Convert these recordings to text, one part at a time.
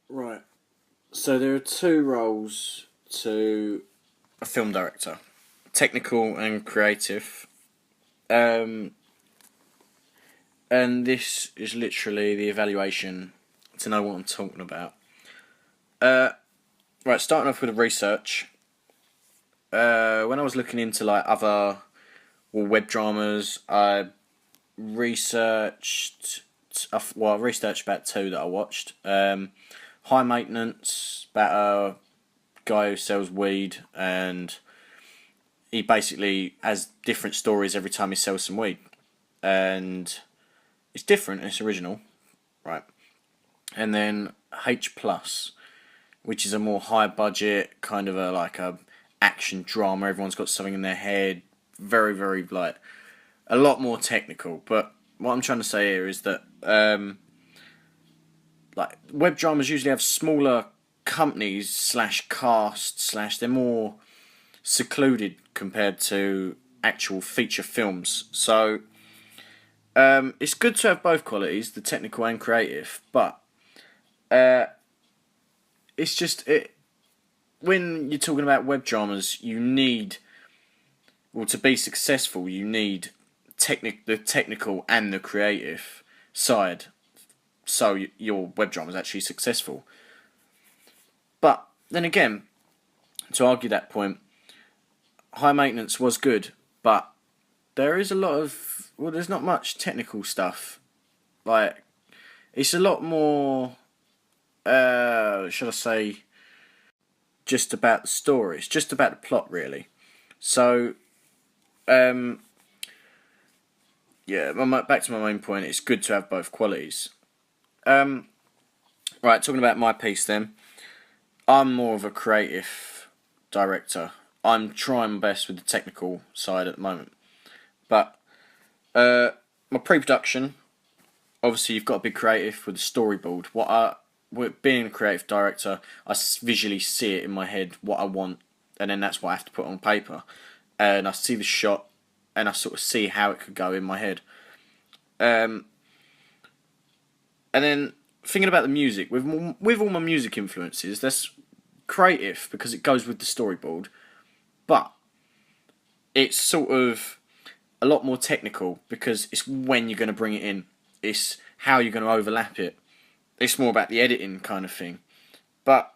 Right. So there are two roles to a film director: technical and creative. Um, and this is literally the evaluation to know what I'm talking about. Uh, right, starting off with the research. When I was looking into like other web dramas, I researched. I researched about two that I watched. High Maintenance, about a guy who sells weed, and he basically has different stories every time he sells some weed, and it's different and it's original, right? And then H plus, which is a more high budget kind of a action drama. Everyone's got something in their head, very like a lot more technical. But what I'm trying to say here is that like web dramas usually have smaller companies slash cast slash they're more secluded compared to actual feature films. So it's good to have both qualities, the technical and creative, but uh, it's just when you're talking about web dramas, you need, well, to be successful, you need the technical and the creative side, so your web drama is actually successful. But then again, to argue that point, High Maintenance was good, but there is a lot of, well, there's not much technical stuff. Like, it's a lot more, should I say, just about the story. It's just about the plot, really. So, um, yeah, back to my main point. It's good to have both qualities. Um, right, talking about my piece then. I'm more of a creative director. I'm trying my best with the technical side at the moment. But my pre-production, obviously, you've got to be creative with the storyboard. With being a creative director, I visually see it in my head what I want, and then that's what I have to put on paper. And I see the shot, and I sort of see how it could go in my head. Um, and then thinking about the music, with all my music influences, that's creative because it goes with the storyboard, but it's sort of a lot more technical because it's when you're going to bring it in. It's how you're going to overlap it. It's more about the editing kind of thing. But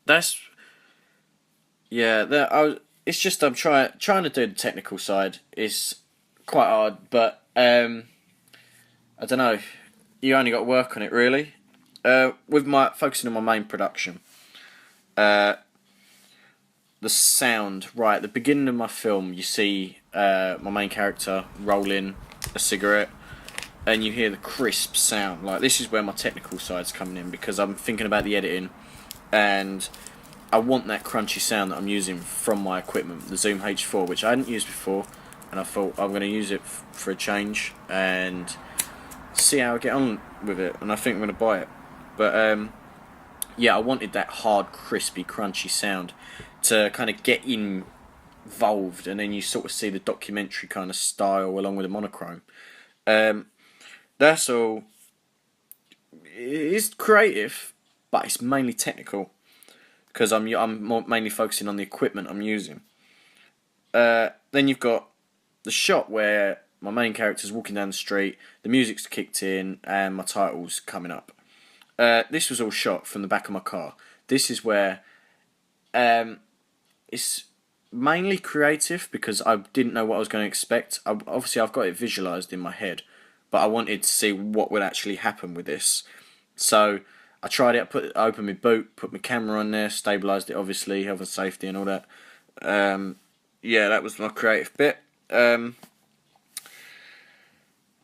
that's yeah. it's just I'm trying to do the technical side. It's quite hard, but I don't know. You only got to work on it really. With my focusing on my main production, uh, the sound. Right at the beginning of my film, you see my main character rolling a cigarette, and you hear the crisp sound. Like, this is where my technical side's coming in because I'm thinking about the editing, and I want that crunchy sound that I'm using from my equipment, the Zoom H4, which I hadn't used before, and I thought I'm going to use it for a change and see how I get on with it, and I think I'm going to buy it. But yeah, I wanted that hard, crispy, crunchy sound to kind of get involved, and then you sort of see the documentary kind of style along with the monochrome. Um, that's all. It is creative, but it's mainly technical because I'm mainly focusing on the equipment I'm using. Then you've got the shot where my main character's walking down the street, the music's kicked in, and my title's coming up. This was all shot from the back of my car. This is where it's mainly creative because I didn't know what I was going to expect. Obviously, I've got it visualised in my head, but I wanted to see what would actually happen with this. So I tried it. I opened my boot, put my camera on there, stabilised it, obviously, health and safety and all that. Yeah, that was my creative bit.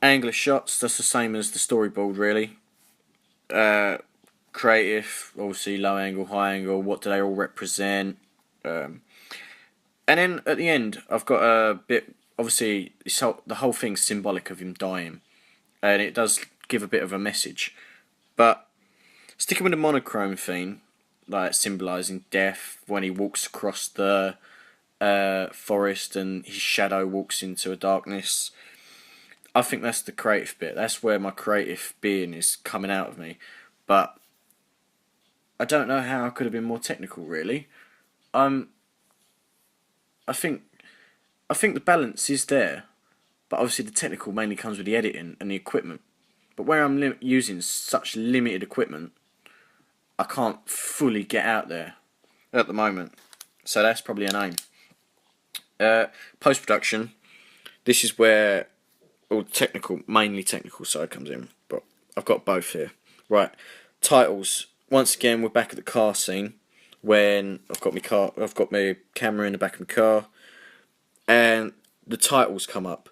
Angle of shots, that's the same as the storyboard, really. Creative, obviously, low angle, high angle, what do they all represent? And then at the end, I've got a bit. Obviously, the whole thing's symbolic of him dying, and it does give a bit of a message. But sticking with the monochrome theme, like symbolising death when he walks across the forest and his shadow walks into a darkness, I think that's the creative bit. That's where my creative being is coming out of me. but I don't know how I could have been more technical. Really, um, I think the balance is there, but obviously the technical mainly comes with the editing and the equipment. But where I'm using such limited equipment, I can't fully get out there at the moment. So that's probably an aim. Post production. This is where all mainly technical side comes in. But I've got both here. Right, titles. Once again, we're back at the car scene when I've got my camera in the back of my car, and the titles come up.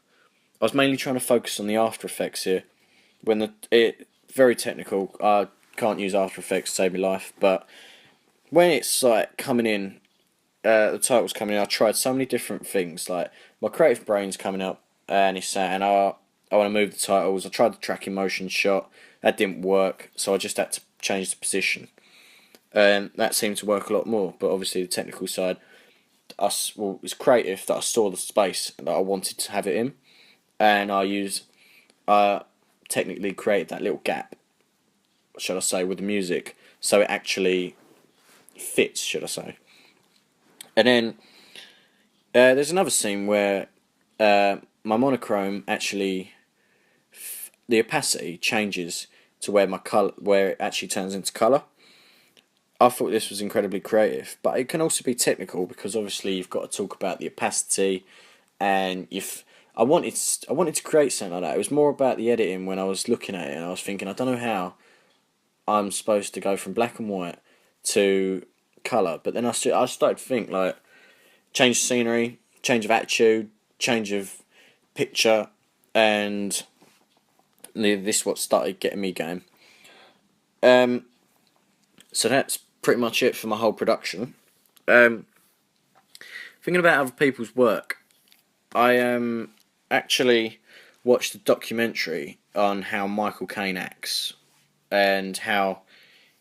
I was mainly trying to focus on the After Effects here. Very technical. I can't use After Effects to save my life, but when it's like coming in, the titles coming in, I tried so many different things. Like my creative brain's coming up, and it's saying, I want to move the titles. I tried the tracking motion shot. That didn't work, so I just had to change the position. And that seemed to work a lot more. But obviously the technical side, it was creative that I saw the space that I wanted to have it in. And I technically created that little gap, should I say, with the music. So it actually fits, should I say. And then there's another scene where my monochrome actually, the opacity changes to where it actually turns into colour. I thought this was incredibly creative, but it can also be technical because obviously you've got to talk about the opacity, and I wanted to create something like that. It was more about the editing when I was looking at it, and I was thinking, I don't know how I'm supposed to go from black and white to colour, but then I started to think like change of scenery, change of attitude, change of picture, and this what started getting me going. So that's pretty much it for my whole production. Thinking about other people's work, I actually watched a documentary on how Michael Caine acts and how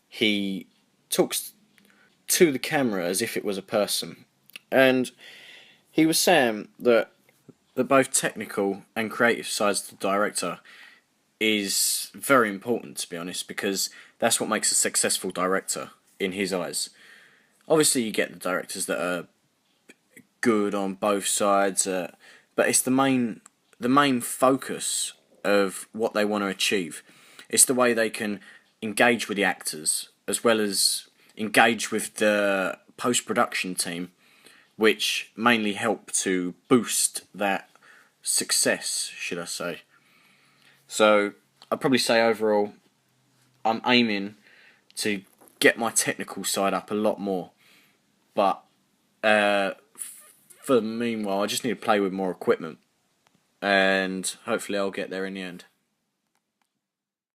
he talks to the camera as if it was a person. And he was saying that both technical and creative sides of the director is very important, to be honest, because that's what makes a successful director in his eyes. Obviously you get the directors that are good on both sides, but it's the main focus of what they want to achieve. It's the way they can engage with the actors as well as engage with the post-production team, which mainly help to boost that success, should I say. So I'd probably say overall I'm aiming to get my technical side up a lot more, but for the meanwhile I just need to play with more equipment, and hopefully I'll get there in the end.